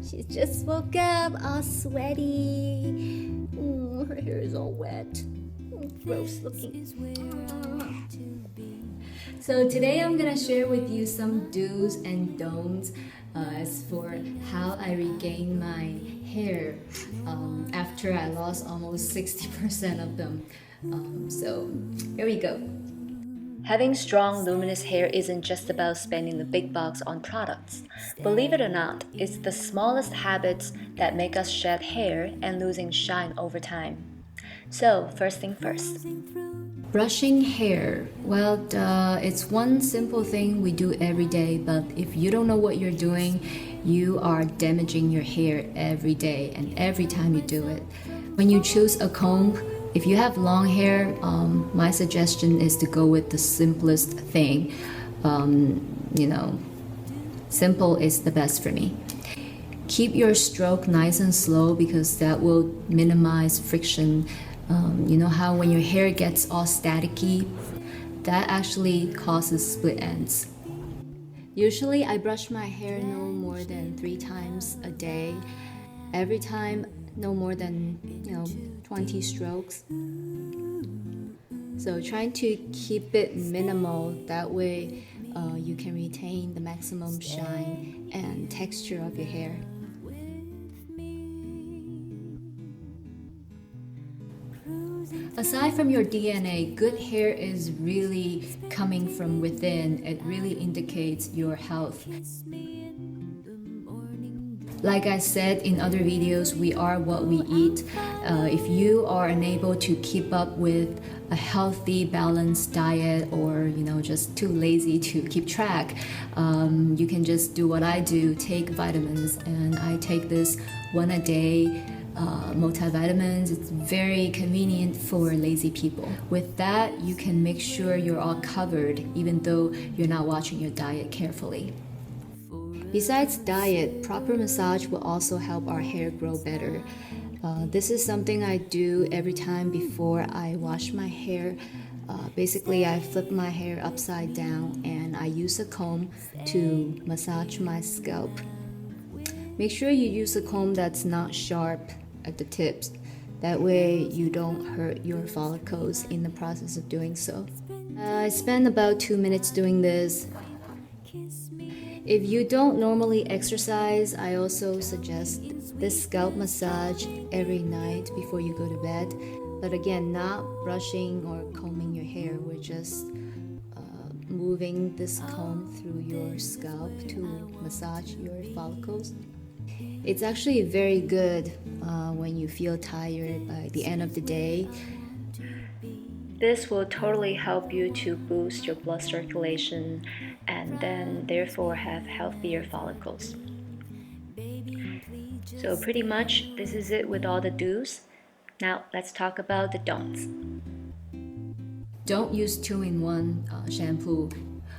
She just woke up all sweaty. Her hair is all wet. Gross looking. So today I'm gonna share with you some do's and don'ts as for how I regain my hair after I lost almost 60% of them. So here we go. Having strong, luminous hair isn't just about spending the big bucks on products. Believe it or not, it's the smallest habits that make us shed hair and losing shine over time. So, first thing first. Brushing hair. Well, it's one simple thing we do every day, but if you don't know what you're doing, you are damaging your hair every day and every time you do it. When you choose a comb, if you have long hair, my suggestion is to go with the simplest thing. Simple is the best for me. Keep your stroke nice and slow because that will minimize friction. You know how when your hair gets all staticky, that actually causes split ends. Usually I brush my hair no more than 3 times a day. Every time no more than 20 strokes. So trying to keep it minimal, that way you can retain the maximum shine and texture of your hair. Aside from your DNA, good hair is really coming from within. It really indicates your health. Like I said in other videos, we are what we eat. If you are unable to keep up with a healthy, balanced diet or just too lazy to keep track, you can just do what I do, take vitamins. And I take this one a day. Multivitamins. It's very convenient for lazy people. With that, you can make sure you're all covered even though you're not watching your diet carefully. Besides diet, proper massage will also help our hair grow better. This is something I do every time before I wash my hair. Basically, I flip my hair upside down and I use a comb to massage my scalp. Make sure you use a comb that's not sharp at the tips. That way you don't hurt your follicles in the process of doing so. I spend about 2 minutes doing this. If you don't normally exercise, I also suggest this scalp massage every night before you go to bed. But again, not brushing or combing your hair. We're just moving this comb through your scalp to massage your follicles. It's actually very good when you feel tired by the end of the day. This will totally help you to boost your blood circulation and then therefore have healthier follicles. So pretty much this is it with all the do's. Now let's talk about the don'ts. Don't use 2-in-1 shampoo.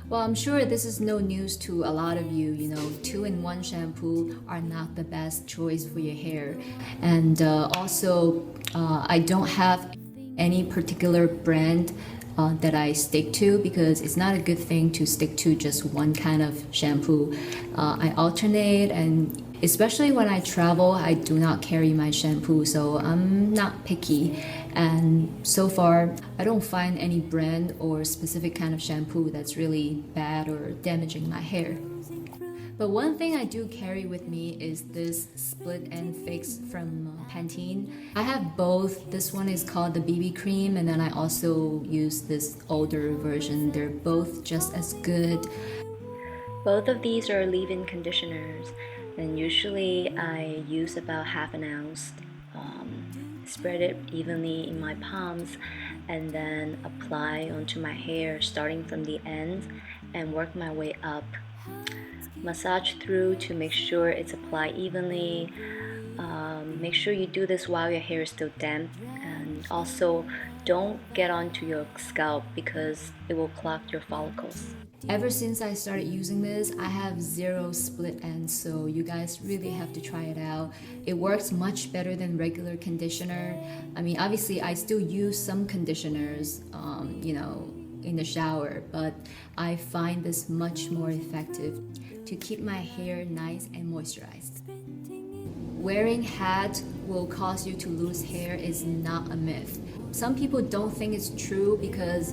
Well, I'm sure this is no news to a lot of you. 2-in-1 shampoo are not the best choice for your hair. And also, I don't have any particular brand that I stick to because it's not a good thing to stick to just one kind of shampoo. I alternate, and especially when I travel, I do not carry my shampoo, so I'm not picky. And so far, I don't find any brand or specific kind of shampoo that's really bad or damaging my hair. But one thing I do carry with me is this split end fix from Pantene. I have both. This one is called the BB cream, and then I also use this older version. They're both just as good. Both of these are leave-in conditioners, and usually I use about half an ounce. Spread it evenly in my palms and then apply onto my hair starting from the end and work my way up. Massage through to make sure it's applied evenly. Make sure you do this while your hair is still damp, and also don't get onto your scalp because it will clog your follicles. Ever since I started using this, I have 0 split ends, so you guys really have to try it out. It works much better than regular conditioner. I mean, obviously I still use some conditioners, in the shower, but I find this much more effective. to keep my hair nice and moisturized. Wearing hat will cause you to lose hair is not a myth. Some people don't think it's true because,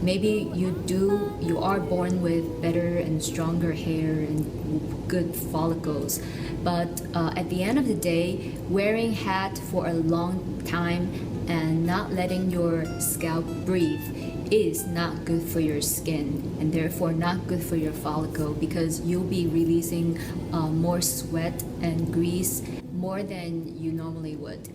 maybe you are born with better and stronger hair and good follicles. But at the end of the day, wearing hat for a long time and not letting your scalp breathe is not good for your skin and therefore not good for your follicle, because you'll be releasing more sweat and grease more than you normally would.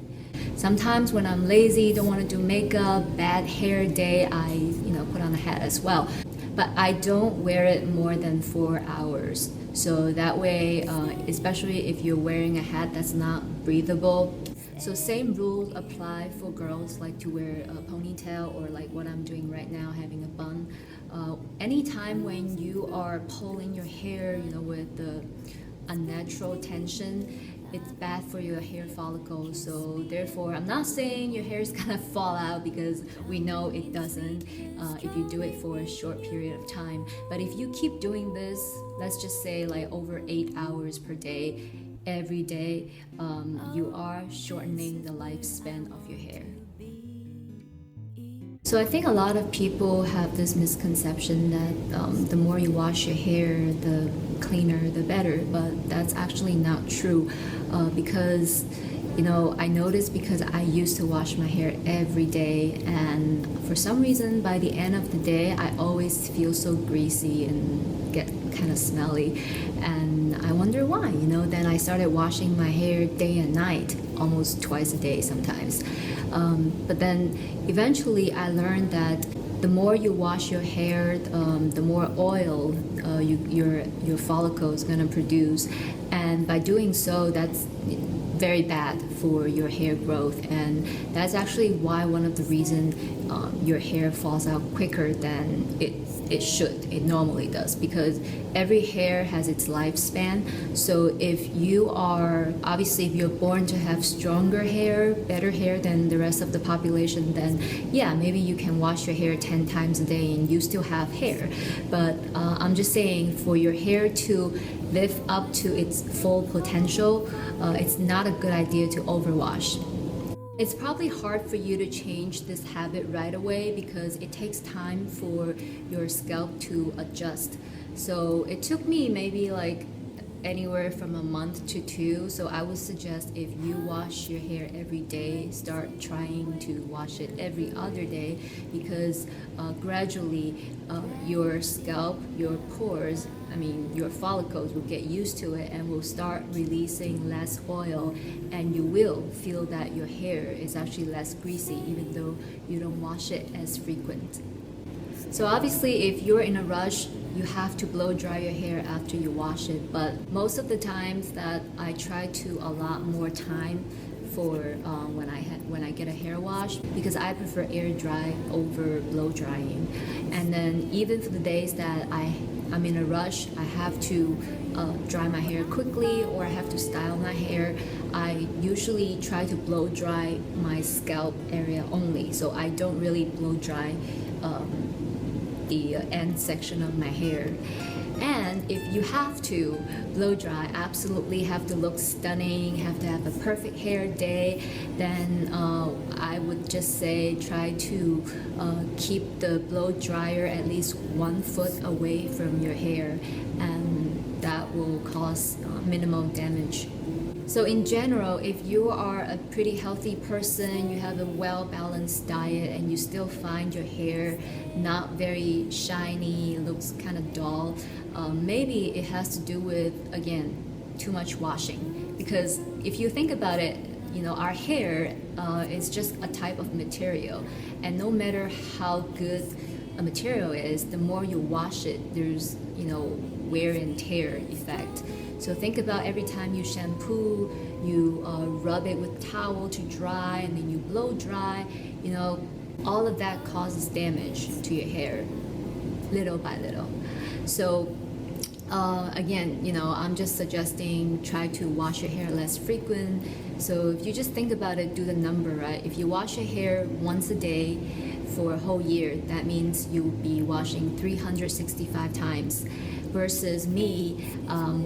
Sometimes when I'm lazy, don't want to do makeup, bad hair day, I put on a hat as well. But I don't wear it more than 4 hours. So that way, especially if you're wearing a hat that's not breathable. So same rules apply for girls like to wear a ponytail or like what I'm doing right now, having a bun. Anytime when you are pulling your hair, with the unnatural tension, it's bad for your hair follicles. So therefore, I'm not saying your hair is gonna fall out, because we know it doesn't if you do it for a short period of time. But if you keep doing this, let's just say like over 8 hours per day, every day, you are shortening the lifespan of your hair. So I think a lot of people have this misconception that the more you wash your hair, the cleaner, the better. But that's actually not true, because I noticed, because I used to wash my hair every day, and for some reason by the end of the day I always feel so greasy and get kind of smelly, and I wonder why. Then I started washing my hair day and night, almost twice a day sometimes. But then eventually I learned that the more you wash your hair, the more oil your follicle is going to produce, and by doing so, that's very bad for your hair growth. And that's actually why one of the reasons your hair falls out quicker than it should, it normally does, because every hair has its lifespan. So if you are, obviously if you're born to have stronger hair, better hair than the rest of the population, then yeah, maybe you can wash your hair 10 times a day and you still have hair. But I'm just saying, for your hair to live up to its full potential, it's not a good idea to overwash. It's probably hard for you to change this habit right away because it takes time for your scalp to adjust. So it took me maybe like anywhere from a month to 2. So I would suggest, if you wash your hair every day, start trying to wash it every other day, because gradually your scalp, your pores, your follicles will get used to it and will start releasing less oil, and you will feel that your hair is actually less greasy even though you don't wash it as frequent. So obviously if you're in a rush, you have to blow dry your hair after you wash it, but most of the times that I try to allot more time for when I get a hair wash, because I prefer air dry over blow drying. And then even for the days that I'm in a rush, I have to dry my hair quickly or I have to style my hair, I usually try to blow dry my scalp area only. So I don't really blow dry the end section of my hair. And if you have to blow dry, absolutely have to look stunning, have to have a perfect hair day, then I would just say try to keep the blow dryer at least 1 foot away from your hair, and that will cause minimal damage. So in general, if you are a pretty healthy person, you have a well-balanced diet, and you still find your hair not very shiny, looks kind of dull, maybe it has to do with, again, too much washing. Because if you think about it, our hair is just a type of material, and no matter how good a material is, the more you wash it, there's wear and tear effect. So think about every time you shampoo, you rub it with towel to dry, and then you blow dry, all of that causes damage to your hair, little by little. So again, I'm just suggesting try to wash your hair less frequent. So if you just think about it, do the number, right? If you wash your hair once a day for a whole year, that means you'll be washing 365 times, versus me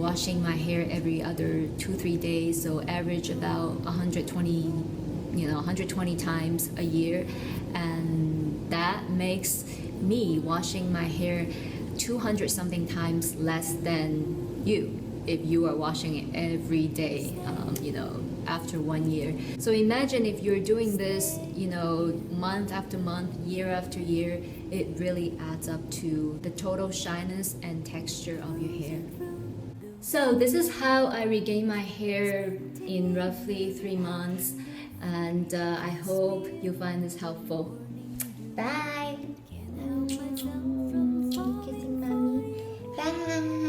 washing my hair every other 2-3 days, so average about 120 times a year, and that makes me washing my hair 200 something times less than you if you are washing it every day, after 1 year. So imagine if you're doing this, month after month, year after year, it really adds up to the total shyness and texture of your hair. So this is how I regained my hair in roughly 3 months, and I hope you find this helpful. Bye! Kissing mommy. Bye!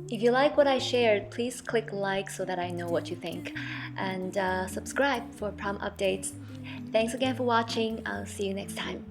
If you like what I shared, please click like so that I know what you think, and subscribe for prom updates. Thanks again for watching. I'll see you next time.